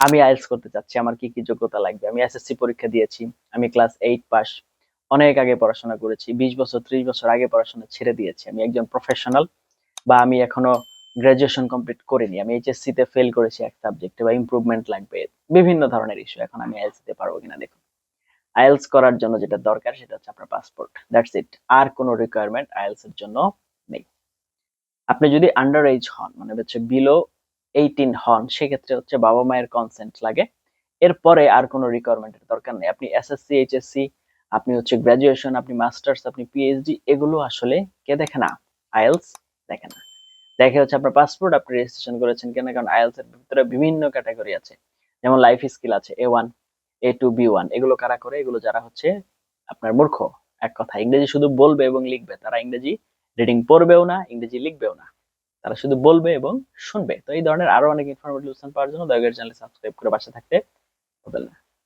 আমি আইএলটিএস করতে চাচ্ছি, আমার কি কি যোগ্যতা লাগবে। আমি এসএসসি পরীক্ষা দিয়েছি, আমি ক্লাস 8 পাস, অনেক আগে পড়াশোনা করেছি, 20 বছর 30 বছর আগে পড়াশোনা ছেড়ে দিয়েছি, আমি একজন প্রফেশনাল। বা আমি এখনো গ্রাজুয়েশন কমপ্লিট করিনি, আমি এইচএসসি তে ফেল করেছি এক সাবজেক্টে, বা ইমপ্রুভমেন্ট লাগবে, বিভিন্ন ধরনের ইস্যু। এখন আমি আইএলটিএস দিতে পারবো কিনা দেখুন। আইএলটিএস করার জন্য যেটা দরকার সেটা হচ্ছে আপনার পাসপোর্ট, দ্যাটস ইট। আর কোনো রিকোয়ারমেন্ট আইএলটিএস এর জন্য নেই। আপনি যদি আন্ডার এজ হন, মানে হচ্ছে বিলো 18 হন, সেক্ষেত্রে হচ্ছে বাবা মায়ের কনসেন্ট লাগে। এরপরে আর কোনো রিকোয়ারমেন্টের দরকার নেই। আপনি এসএসসি, এইচএসসি, আপনি হচ্ছে গ্রাজুয়েশন, আপনি মাস্টার্স, আপনি পিএইচডি, এগুলো আসলে কে দেখে না? আইএলটিএস দেখে না। দেখে হচ্ছে আপনার পাসপোর্ট, আপনি রেজিস্ট্রেশন করেছেন কেন। কারণ আইএলটিএস এর ভিতরে বিভিন্ন ক্যাটাগরি আছে, যেমন লাইফ স্কিল আছে A1, A2, B1। এগুলো কারা করে? এগুলো যারা হচ্ছে আপনার মূর্খ, এক কথা ইংরেজি শুধু বলবে এবং লিখবে, তারা ইংরেজি রিডিং পড়বেও না, ইংরেজি লিখবেও না, তারা শুধু বলবে এবং শুনবে। তো এই ধরনের আরো অনেক ইনফরমেটিভ পাওয়ার জন্য দয়া করে চ্যানেল সাবস্ক্রাইব করে পাশে থাকতে ভুলবেন না।